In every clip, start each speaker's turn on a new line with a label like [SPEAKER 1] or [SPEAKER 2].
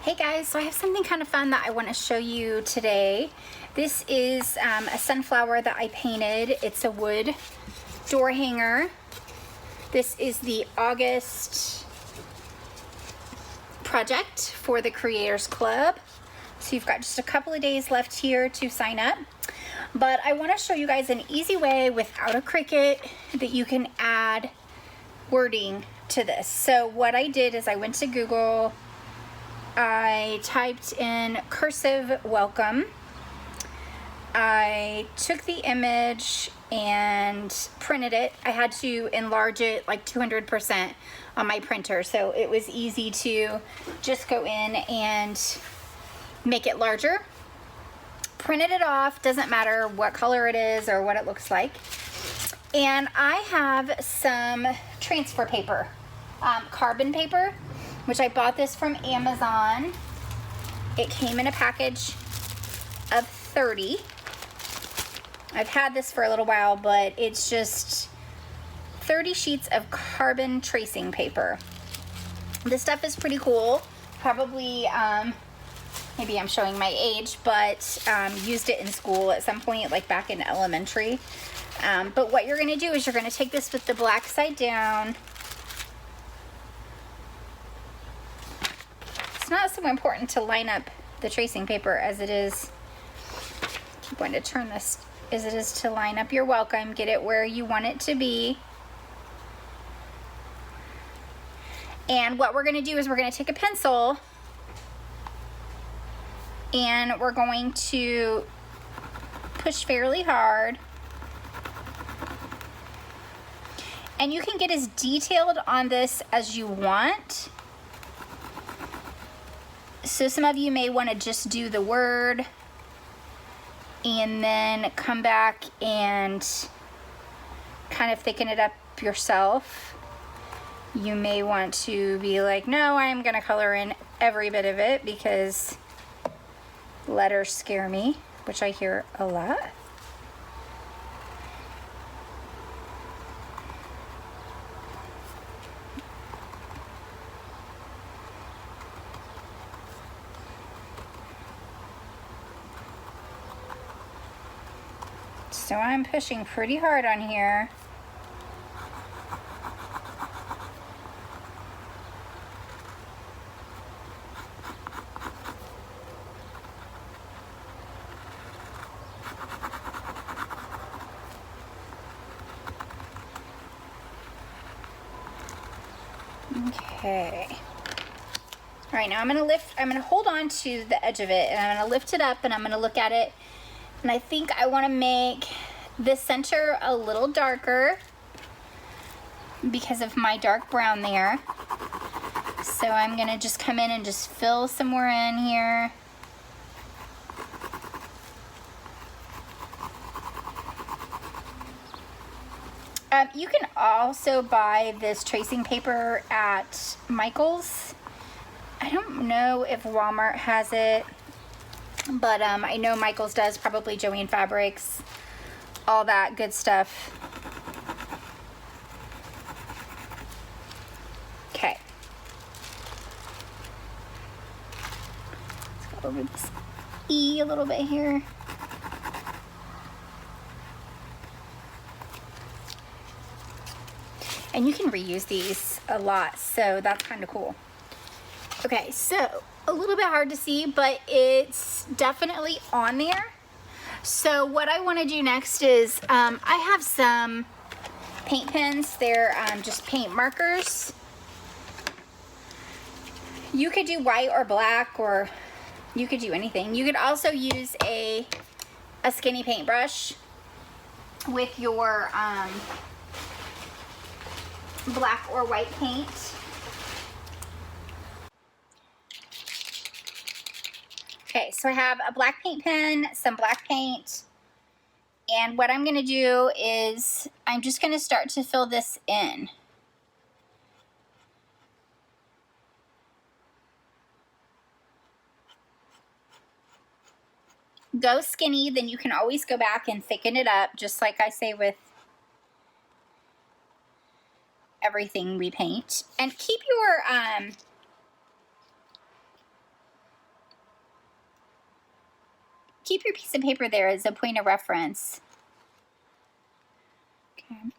[SPEAKER 1] Hey guys, so I have something kind of fun that I want to show you today. This is a sunflower that I painted. It's a wood door hanger. This is the August project for the Creators Club. So you've got just a couple of days left here to sign up. But I want to show you guys an easy way without a Cricut that you can add wording to this. So what I did is I went to Google, I typed in cursive welcome, I took the image and printed it. I had to enlarge it like 200% on my printer, so it was easy to just go in and make it larger. Printed it off, doesn't matter what color it is or what it looks like. And I have some transfer paper, carbon paper, which I bought this from Amazon. It came in a package of 30. I've had this for a little while, but it's just 30 sheets of carbon tracing paper. This stuff is pretty cool. Probably, maybe I'm showing my age, but used it in school at some point, like back in elementary. But what you're gonna do is you're gonna take this with the black side down. It's not so important to line up the tracing paper as it is, I'm going to turn this, as it is to line up your welcome, get it where you want it to be. And what we're gonna do is we're gonna take a pencil and we're going to push fairly hard. And you can get as detailed on this as you want. So some of you may want to just do the word and then come back and kind of thicken it up yourself. You may want to be like, no, I'm going to color in every bit of it because letters scare me, which I hear a lot. So I'm pushing pretty hard on here. Okay. All right, now I'm gonna hold on to the edge of it and I'm gonna lift it up and I'm gonna look at it. And I think I want to make the center a little darker because of my dark brown there. So I'm going to just come in and just fill some more in here. You can also buy this tracing paper at Michael's. I don't know if Walmart has it. But I know Michael's does, probably Joanne Fabrics, all that good stuff. Okay. Let's go over this E a little bit here. And you can reuse these a lot, so that's kind of cool. Okay, so a little bit hard to see, but it's definitely on there. So what I want to do next is I have some paint pens. They're just paint markers. You could do white or black, or you could do anything. You could also use a skinny paintbrush with your black or white paint. Okay, so I have a black paint pen, some black paint, and what I'm going to do is I'm just going to start to fill this in. Go skinny, then you can always go back and thicken it up, just like I say with everything we paint. And keep your keep your piece of paper there as a point of reference. Okay.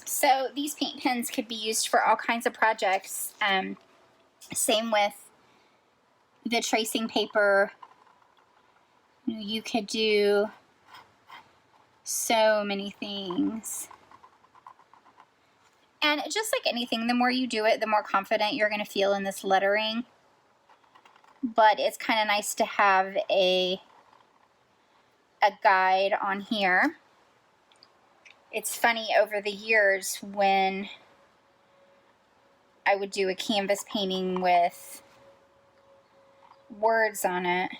[SPEAKER 1] So these paint pens could be used for all kinds of projects. Same with the tracing paper. You could do so many things. And just like anything, the more you do it, the more confident you're going to feel in this lettering. But it's kind of nice to have a guide on here. It's funny, over the years when I would do a canvas painting with words on it,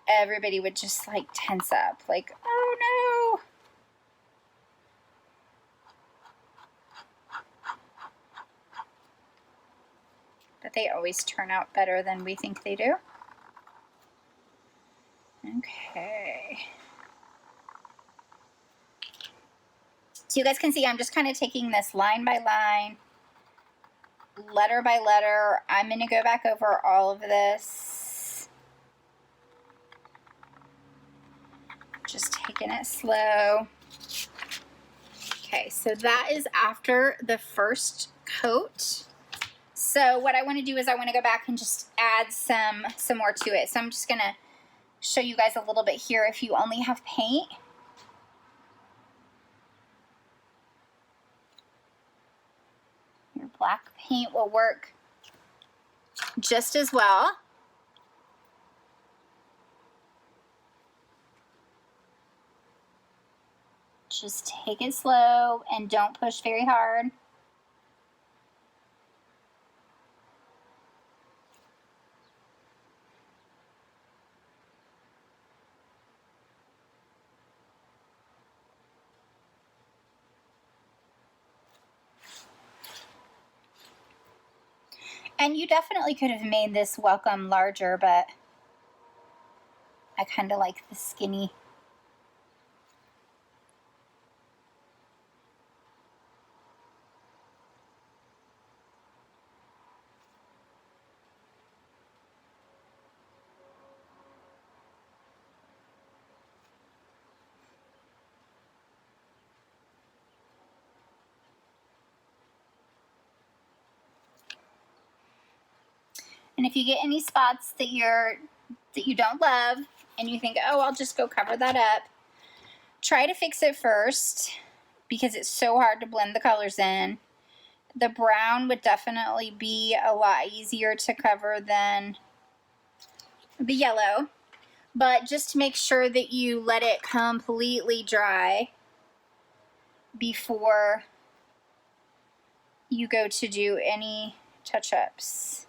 [SPEAKER 1] everybody would just like tense up, like, oh no. But they always turn out better than we think they do. Okay. So you guys can see I'm just kind of taking this line by line, letter by letter. I'm going to go back over all of this. Just taking it slow. Okay, so that is after the first coat. So what I want to do is I want to go back and just add some more to it. So I'm just going to show you guys a little bit here. If you only have paint, your black paint will work just as well. Just take it slow and don't push very hard. And you definitely could have made this welcome larger, but I kind of like the skinny. And if you get any spots that you don't love and you think, oh, I'll just go cover that up, try to fix it first because it's so hard to blend the colors in. The brown would definitely be a lot easier to cover than the yellow, but just make sure that you let it completely dry before you go to do any touch-ups.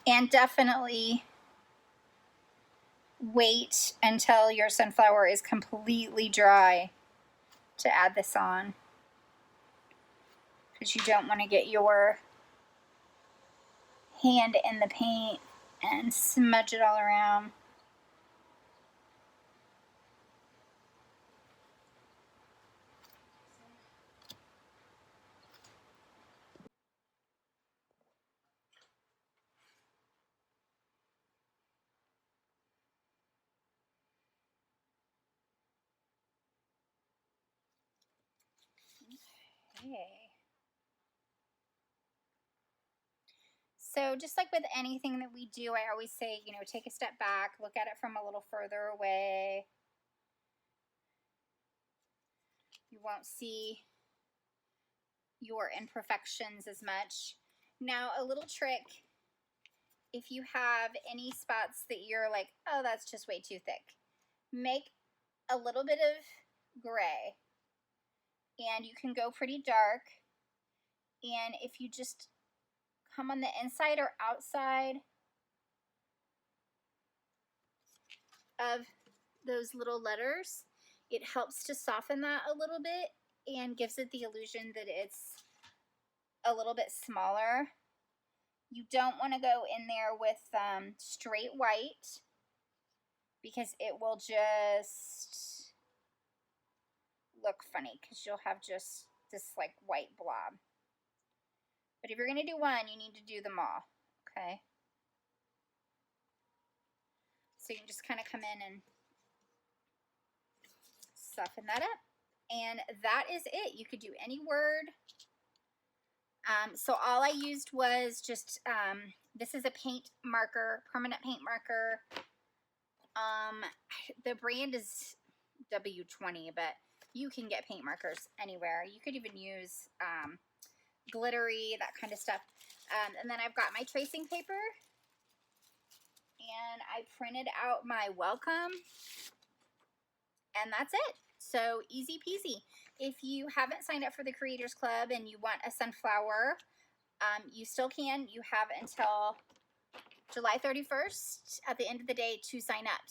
[SPEAKER 1] And definitely wait until your sunflower is completely dry to add this on, because you don't want to get your hand in the paint and smudge it all around. Okay. So just like with anything that we do, I always say, you know, take a step back, look at it from a little further away. You won't see your imperfections as much. Now, a little trick, if you have any spots that you're like, oh, that's just way too thick, make a little bit of gray, and you can go pretty dark. And if you just come on the inside or outside of those little letters, it helps to soften that a little bit and gives it the illusion that it's a little bit smaller. You don't want to go in there with straight white because it will just look funny because you'll have just this like white blob. But if you're going to do one, you need to do them all, okay? So you can just kind of come in and soften that up. And that is it. You could do any word. So all I used was just, this is a paint marker, permanent paint marker. The brand is W20, but you can get paint markers anywhere. You could even use glittery, that kind of stuff. And then I've got my tracing paper. And I printed out my welcome. And that's it. So easy peasy. If you haven't signed up for the Creators Club and you want a sunflower, you still can. You have until July 31st at the end of the day to sign up.